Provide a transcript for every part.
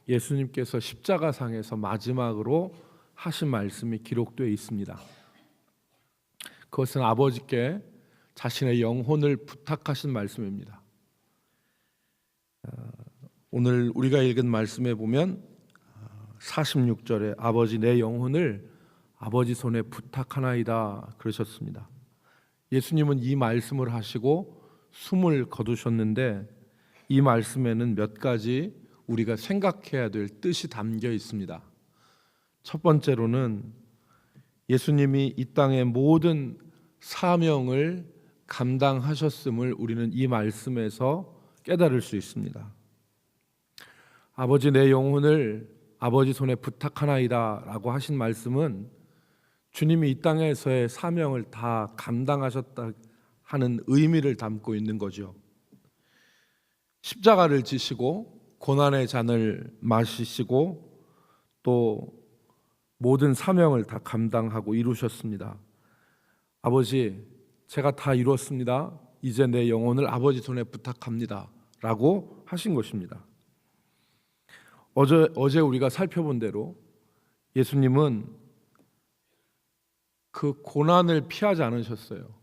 예수님께서 십자가상에서 마지막으로 하신 말씀이 기록되어 있습니다. 그것은 아버지께 자신의 영혼을 부탁하신 말씀입니다. 오늘 우리가 읽은 말씀에 보면 46절에 아버지 내 영혼을 아버지 손에 부탁하나이다 그러셨습니다. 예수님은 이 말씀을 하시고 숨을 거두셨는데 이 말씀에는 몇 가지 우리가 생각해야 될 뜻이 담겨 있습니다. 첫 번째로는 예수님이 이 땅의 모든 사명을 감당하셨음을 우리는 이 말씀에서 깨달을 수 있습니다. 아버지 내 영혼을 아버지 손에 부탁하나이다 라고 하신 말씀은 주님이 이 땅에서의 사명을 다 감당하셨다 하는 의미를 담고 있는 거죠. 십자가를 지시고 고난의 잔을 마시시고 또 모든 사명을 다 감당하고 이루셨습니다. 아버지, 제가 다 이루었습니다. 이제 내 영혼을 아버지 손에 부탁합니다 라고 하신 것입니다. 어제 우리가 살펴본 대로 예수님은 그 고난을 피하지 않으셨어요.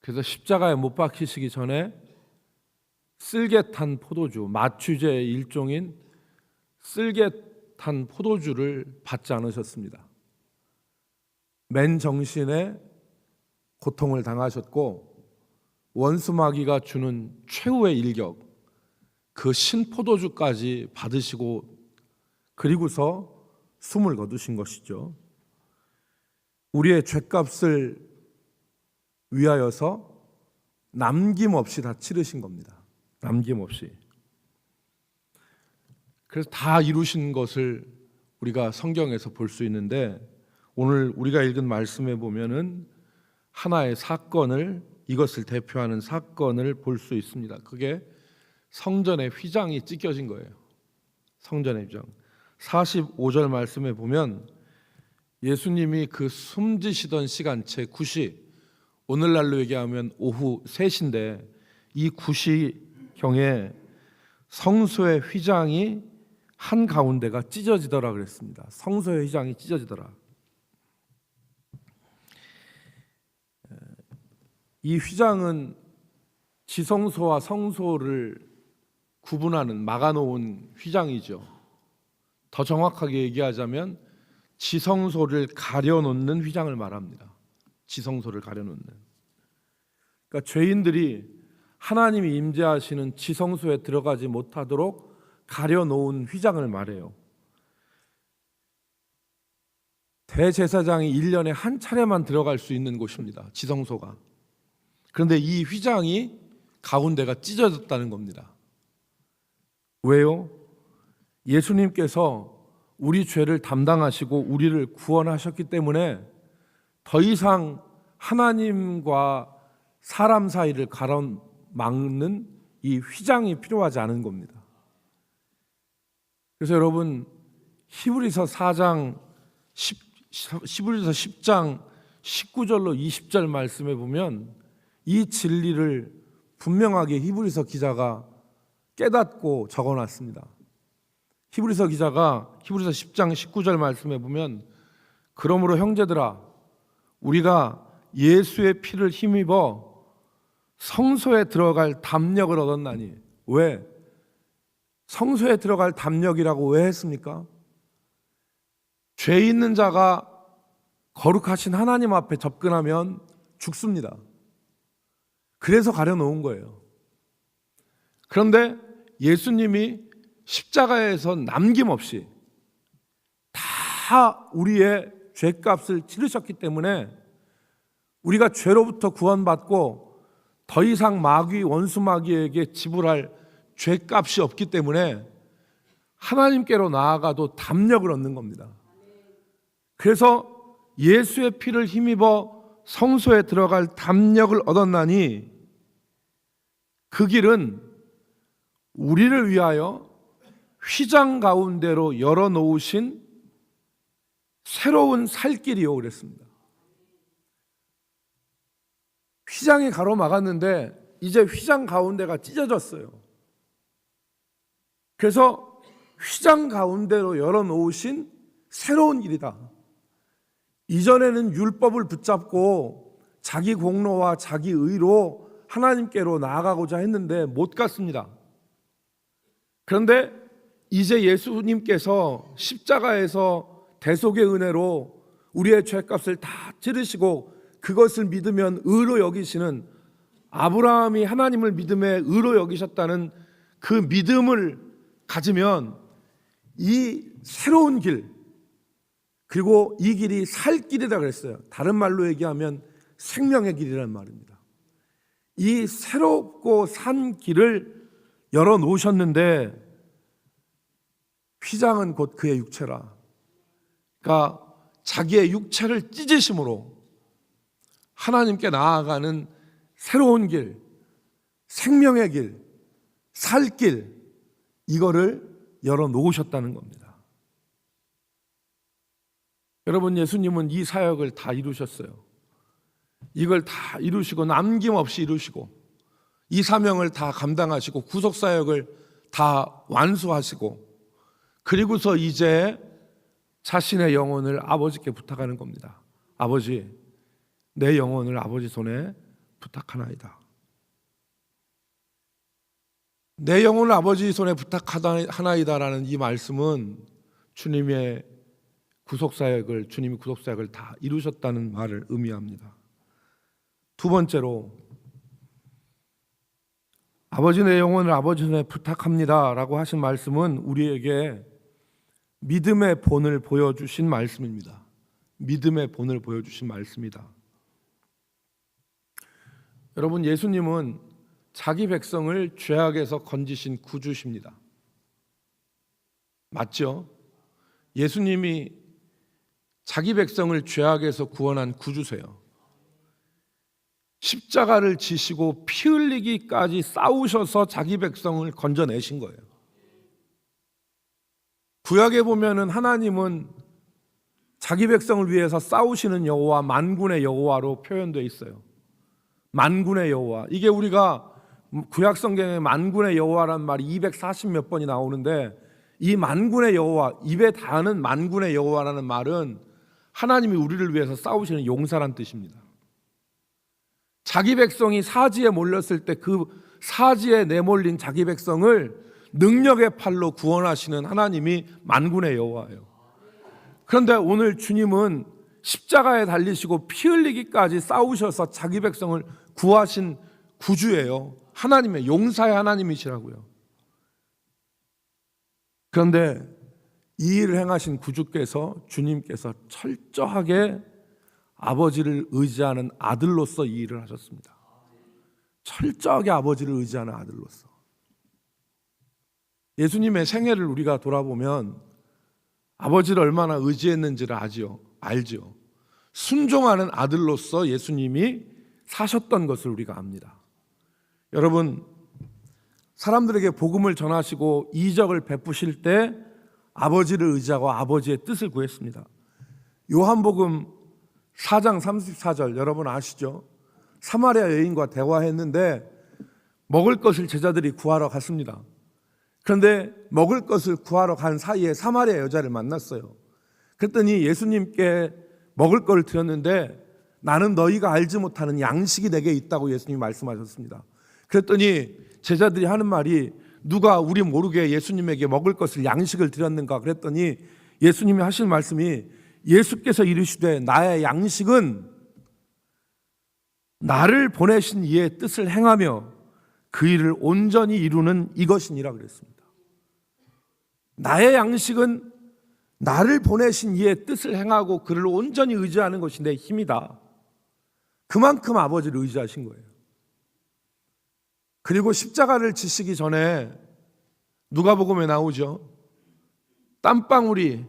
그래서 십자가에 못 박히시기 전에 쓸개탄 포도주, 마취제의 일종인 쓸개탄 포도주를 받지 않으셨습니다. 맨정신에 고통을 당하셨고 원수마귀가 주는 최후의 일격, 그 신포도주까지 받으시고 그리고서 숨을 거두신 것이죠. 우리의 죄값을 위하여서 남김없이 다 치르신 겁니다. 남김없이. 그래서 다 이루신 것을 우리가 성경에서 볼 수 있는데 오늘 우리가 읽은 말씀에 보면은 하나의 사건을, 이것을 대표하는 사건을 볼 수 있습니다. 그게 성전의 휘장이 찢겨진 거예요. 성전의 휘장. 45절 말씀에 보면 예수님이 그 숨지시던 시간째 9시, 오늘날로 얘기하면 오후 3시인데 이 9시경에 성소의 휘장이 한가운데가 찢어지더라 그랬습니다. 성소의 휘장이 찢어지더라. 이 휘장은 지성소와 성소를 구분하는 막아놓은 휘장이죠. 더 정확하게 얘기하자면 지성소를 가려놓는 휘장을 말합니다. 지성소를 가려놓는. 그러니까 죄인들이 하나님이 임재하시는 지성소에 들어가지 못하도록 가려놓은 휘장을 말해요. 대제사장이 1년에 한 차례만 들어갈 수 있는 곳입니다. 지성소가. 그런데 이 휘장이 가운데가 찢어졌다는 겁니다. 왜요? 예수님께서 우리 죄를 담당하시고 우리를 구원하셨기 때문에 더 이상 하나님과 사람 사이를 가로막는 이 휘장이 필요하지 않은 겁니다. 그래서 여러분 히브리서 10장 19절로 20절 말씀에 보면 이 진리를 분명하게 히브리서 기자가 깨닫고 적어놨습니다. 히브리서 기자가 히브리서 10장 19절 말씀에 보면 그러므로 형제들아 우리가 예수의 피를 힘입어 성소에 들어갈 담력을 얻었나니. 왜? 성소에 들어갈 담력이라고 왜 했습니까? 죄 있는 자가 거룩하신 하나님 앞에 접근하면 죽습니다. 그래서 가려놓은 거예요. 그런데 예수님이 십자가에서 남김없이 다 우리의 죄값을 치르셨기 때문에 우리가 죄로부터 구원받고 더 이상 마귀, 원수 마귀에게 지불할 죄값이 없기 때문에 하나님께로 나아가도 담력을 얻는 겁니다. 그래서 예수의 피를 힘입어 성소에 들어갈 담력을 얻었나니 그 길은 우리를 위하여 휘장 가운데로 열어놓으신 새로운 살 길이요 그랬습니다. 휘장이 가로막았는데 이제 휘장 가운데가 찢어졌어요. 그래서 휘장 가운데로 열어놓으신 새로운 길이다. 이전에는 율법을 붙잡고 자기 공로와 자기 의로 하나님께로 나아가고자 했는데 못 갔습니다. 그런데 이제 예수님께서 십자가에서 대속의 은혜로 우리의 죄값을 다 치르시고 그것을 믿으면 의로 여기시는, 아브라함이 하나님을 믿음에 의로 여기셨다는 그 믿음을 가지면 이 새로운 길, 그리고 이 길이 살 길이라 그랬어요. 다른 말로 얘기하면 생명의 길이라는 말입니다. 이 새롭고 산 길을 열어놓으셨는데 휘장은 곧 그의 육체라. 그러니까 자기의 육체를 찢으심으로 하나님께 나아가는 새로운 길, 생명의 길, 살 길, 이거를 열어놓으셨다는 겁니다. 여러분, 예수님은 이 사역을 다 이루셨어요. 이걸 다 이루시고 남김없이 이루시고 이 사명을 다 감당하시고 구속사역을 다 완수하시고 그리고서 이제 자신의 영혼을 아버지께 부탁하는 겁니다. 아버지, 내 영혼을 아버지 손에 부탁하나이다. 내 영혼을 아버지 손에 부탁하나이다라는 이 말씀은 주님이 구속사역을 다 이루셨다는 말을 의미합니다. 두 번째로, 아버지 내 영혼을 아버지 손에 부탁합니다 라고 하신 말씀은 우리에게 믿음의 본을 보여주신 말씀입니다. 믿음의 본을 보여주신 말씀이다. 여러분, 예수님은 자기 백성을 죄악에서 건지신 구주십니다. 맞죠? 예수님이 자기 백성을 죄악에서 구원한 구주세요. 십자가를 지시고 피 흘리기까지 싸우셔서 자기 백성을 건져내신 거예요. 구약에 보면은 하나님은 자기 백성을 위해서 싸우시는 여호와, 만군의 여호와로 표현되어 있어요. 만군의 여호와. 이게 우리가 구약 성경에 만군의 여호와라는 말이 240 몇 번이 나오는데, 이 만군의 여호와, 입에 닿는 만군의 여호와라는 말은 하나님이 우리를 위해서 싸우시는 용사란 뜻입니다. 자기 백성이 사지에 몰렸을 때 그 사지에 내몰린 자기 백성을 능력의 팔로 구원하시는 하나님이 만군의 여호와예요. 그런데 오늘 주님은 십자가에 달리시고 피 흘리기까지 싸우셔서 자기 백성을 구하신 구주예요. 하나님의 용사의 하나님이시라고요. 그런데 이 일을 행하신 구주께서, 주님께서 철저하게 아버지를 의지하는 아들로서 이 일을 하셨습니다. 철저하게 아버지를 의지하는 아들로서. 예수님의 생애를 우리가 돌아보면 아버지를 얼마나 의지했는지를 알죠. 순종하는 아들로서 예수님이 사셨던 것을 우리가 압니다. 여러분, 사람들에게 복음을 전하시고 이적을 베푸실 때 아버지를 의지하고 아버지의 뜻을 구했습니다. 요한복음 4장 34절 여러분 아시죠? 사마리아 여인과 대화했는데 먹을 것을 제자들이 구하러 갔습니다. 그런데 먹을 것을 구하러 간 사이에 사마리아 여자를 만났어요. 그랬더니 예수님께 먹을 것을 드렸는데 나는 너희가 알지 못하는 양식이 내게 있다고 예수님이 말씀하셨습니다. 그랬더니 제자들이 하는 말이, 누가 우리 모르게 예수님에게 먹을 것을 양식을 드렸는가 그랬더니 예수님이 하신 말씀이, 예수께서 이르시되 나의 양식은 나를 보내신 이의 뜻을 행하며 그 일을 온전히 이루는 이것이니라 그랬습니다. 나의 양식은 나를 보내신 이의 뜻을 행하고 그를 온전히 의지하는 것이 내 힘이다. 그만큼 아버지를 의지하신 거예요. 그리고 십자가를 지시기 전에 누가복음에 나오죠. 땀방울이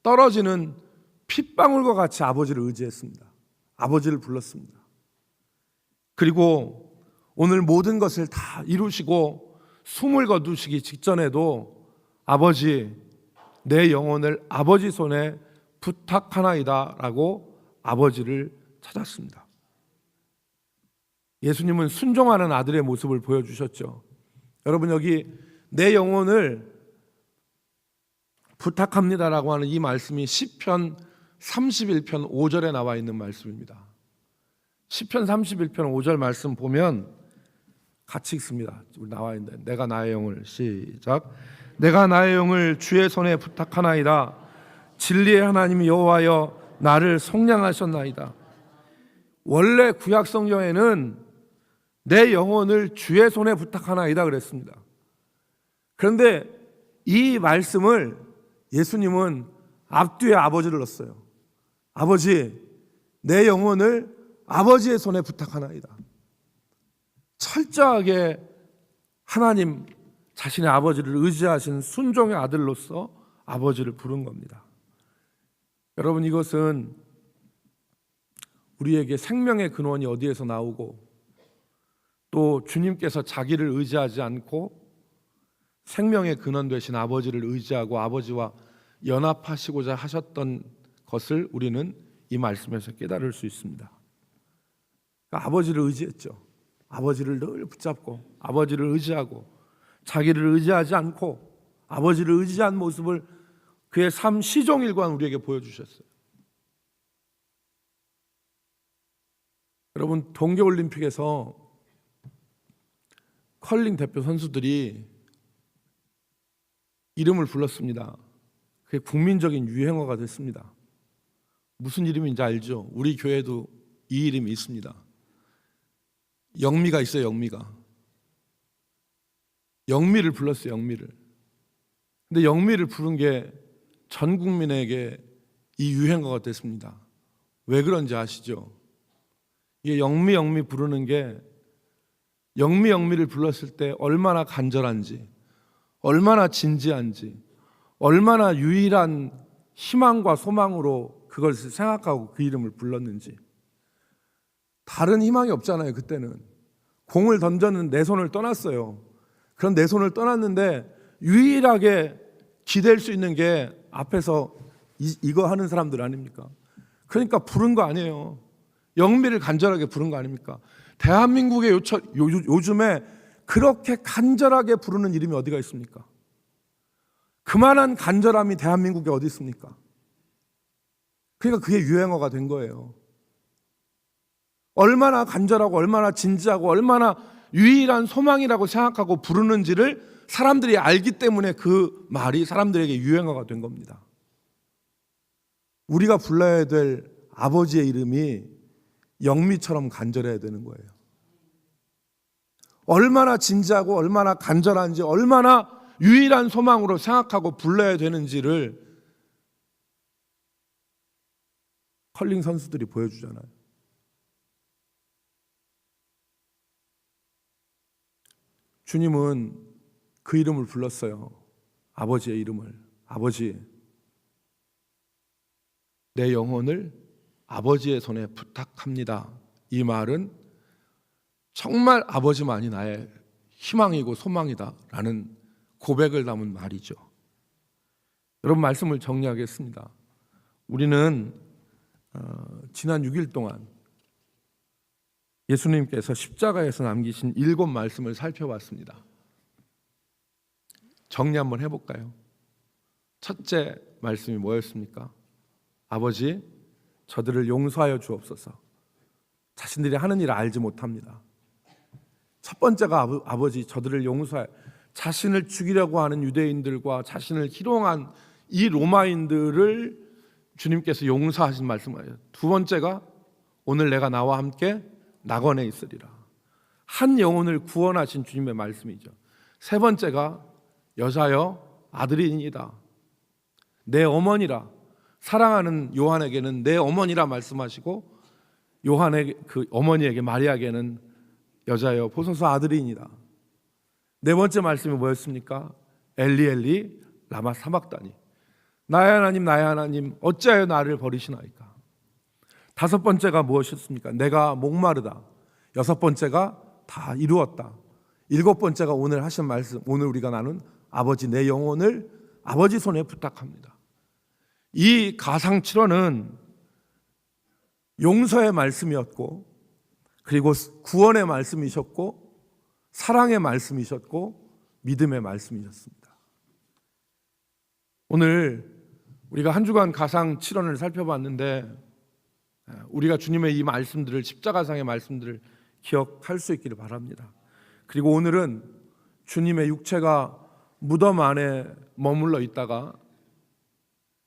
떨어지는 핏방울과 같이 아버지를 의지했습니다. 아버지를 불렀습니다. 그리고 오늘 모든 것을 다 이루시고 숨을 거두시기 직전에도 아버지, 내 영혼을 아버지 손에 부탁하나이다 라고 아버지를 찾았습니다. 예수님은 순종하는 아들의 모습을 보여주셨죠. 여러분, 여기 내 영혼을 부탁합니다라고 하는 이 말씀이 시편 31편 5절에 나와 있는 말씀입니다. 시편 31편 5절 말씀 보면 같이 읽습니다. 우리 나와 있는데, 내가 나의 영을, 시작, 내가 나의 영을 주의 손에 부탁하나이다. 진리의 하나님 여호와여 나를 속량하셨나이다. 원래 구약 성경에는 내 영혼을 주의 손에 부탁하나이다 그랬습니다. 그런데 이 말씀을 예수님은 앞뒤에 아버지를 넣었어요. 아버지, 내 영혼을 아버지의 손에 부탁하나이다. 철저하게 하나님 자신의 아버지를 의지하신 순종의 아들로서 아버지를 부른 겁니다. 여러분, 이것은 우리에게 생명의 근원이 어디에서 나오고 또 주님께서 자기를 의지하지 않고 생명의 근원 되신 아버지를 의지하고 아버지와 연합하시고자 하셨던 것을 우리는 이 말씀에서 깨달을 수 있습니다. 그러니까 아버지를 의지했죠. 아버지를 늘 붙잡고 아버지를 의지하고 자기를 의지하지 않고 아버지를 의지한 모습을 그의 삶 시종일관 우리에게 보여주셨어요. 여러분, 동계올림픽에서 컬링 대표 선수들이 이름을 불렀습니다. 그게 국민적인 유행어가 됐습니다. 무슨 이름인지 알죠? 우리 교회도 이 이름이 있습니다. 영미가 있어요. 영미를 불렀어요. 영미를. 근데 영미를 부른 게 전 국민에게 이 유행어가 됐습니다. 왜 그런지 아시죠? 이게 영미 부르는 게 영미를 불렀을 때 얼마나 간절한지, 얼마나 진지한지, 얼마나 유일한 희망과 소망으로 그걸 생각하고 그 이름을 불렀는지. 다른 희망이 없잖아요. 그때는 공을 던졌는 내 손을 떠났어요. 그런 내 손을 떠났는데 유일하게 기댈 수 있는 게 앞에서 이거 하는 사람들 아닙니까? 그러니까 부른 거 아니에요. 영미를 간절하게 부른 거 아닙니까? 대한민국의 요즘에 그렇게 간절하게 부르는 이름이 어디가 있습니까? 그만한 간절함이 대한민국에 어디 있습니까? 그러니까 그게 유행어가 된 거예요. 얼마나 간절하고 얼마나 진지하고 얼마나 유일한 소망이라고 생각하고 부르는지를 사람들이 알기 때문에 그 말이 사람들에게 유행어가 된 겁니다. 우리가 불러야 될 아버지의 이름이 영미처럼 간절해야 되는 거예요. 얼마나 진지하고 얼마나 간절한지, 얼마나 유일한 소망으로 생각하고 불러야 되는지를 컬링 선수들이 보여주잖아요. 주님은 그 이름을 불렀어요. 아버지의 이름을. 아버지, 내 영혼을 아버지의 손에 부탁합니다. 이 말은 정말 아버지만이 나의 희망이고 소망이다 라는 고백을 담은 말이죠. 여러분, 말씀을 정리하겠습니다. 우리는 지난 6일 동안 예수님께서 십자가에서 남기신 7 말씀을 살펴봤습니다. 정리 한번 해볼까요? 첫째 말씀이 뭐였습니까? 아버지, 저들을 용서하여 주옵소서. 자신들이 하는 일을 알지 못합니다. 첫 번째가 아버지, 저들을 용서하여, 자신을 죽이려고 하는 유대인들과 자신을 희롱한 이 로마인들을 주님께서 용서하신 말씀이에요. 두 번째가 오늘 내가 나와 함께 낙원에 있으리라. 한 영혼을 구원하신 주님의 말씀이죠. 세 번째가 여자여 아들이니이다. 내 어머니라. 사랑하는 요한에게는 내 어머니라 말씀하시고 요한에게, 그 어머니에게 마리아에게는 여자여 보소서 아들이니이다. 네 번째 말씀이 뭐였습니까? 엘리 라마 사박다니. 나의 하나님 어찌하여 나를 버리시나이까. 다섯 번째가 무엇이었습니까? 내가 목마르다. 여섯 번째가 다 이루었다. 일곱 번째가 오늘 하신 말씀, 오늘 우리가 나눈 아버지, 내 영혼을 아버지 손에 부탁합니다. 이 가상칠언은 용서의 말씀이었고, 그리고 구원의 말씀이셨고, 사랑의 말씀이셨고, 믿음의 말씀이셨습니다. 오늘 우리가 한 주간 가상 7원을 살펴봤는데 우리가 주님의 이 말씀들을, 십자가상의 말씀들을 기억할 수 있기를 바랍니다. 그리고 오늘은 주님의 육체가 무덤 안에 머물러 있다가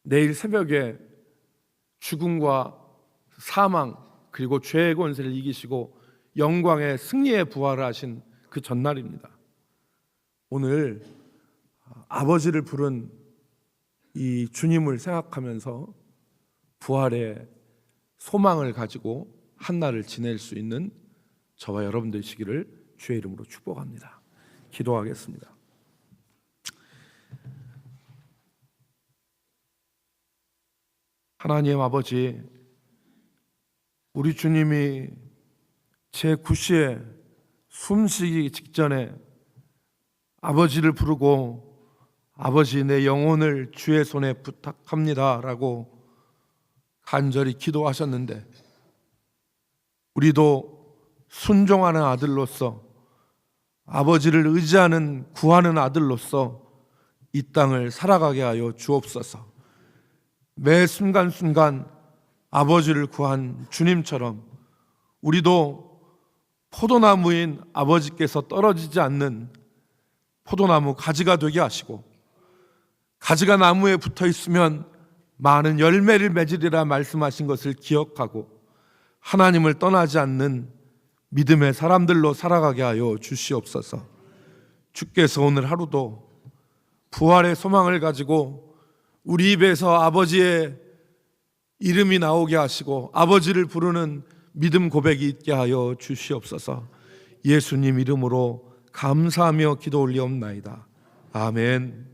내일 새벽에 죽음과 사망 그리고 죄의 권세를 이기시고 영광의 승리의 부활을 하신 그 전날입니다. 오늘 아버지를 부른 이 주님을 생각하면서 부활의 소망을 가지고 한날을 지낼 수 있는 저와 여러분 되시기를 주의 이름으로 축복합니다. 기도하겠습니다. 하나님 아버지, 우리 주님이 제9시에 숨쉬기 직전에 아버지를 부르고 아버지 내 영혼을 주의 손에 부탁합니다 라고 간절히 기도하셨는데 우리도 순종하는 아들로서 아버지를 의지하는 구하는 아들로서 이 땅을 살아가게 하여 주옵소서. 매 순간순간 아버지를 구한 주님처럼 우리도 포도나무인 아버지께서 떨어지지 않는 포도나무 가지가 되게 하시고 가지가 나무에 붙어 있으면 많은 열매를 맺으리라 말씀하신 것을 기억하고 하나님을 떠나지 않는 믿음의 사람들로 살아가게 하여 주시옵소서. 주께서 오늘 하루도 부활의 소망을 가지고 우리 입에서 아버지의 이름이 나오게 하시고 아버지를 부르는 믿음 고백이 있게 하여 주시옵소서. 예수님 이름으로 감사하며 기도 올리옵나이다. 아멘.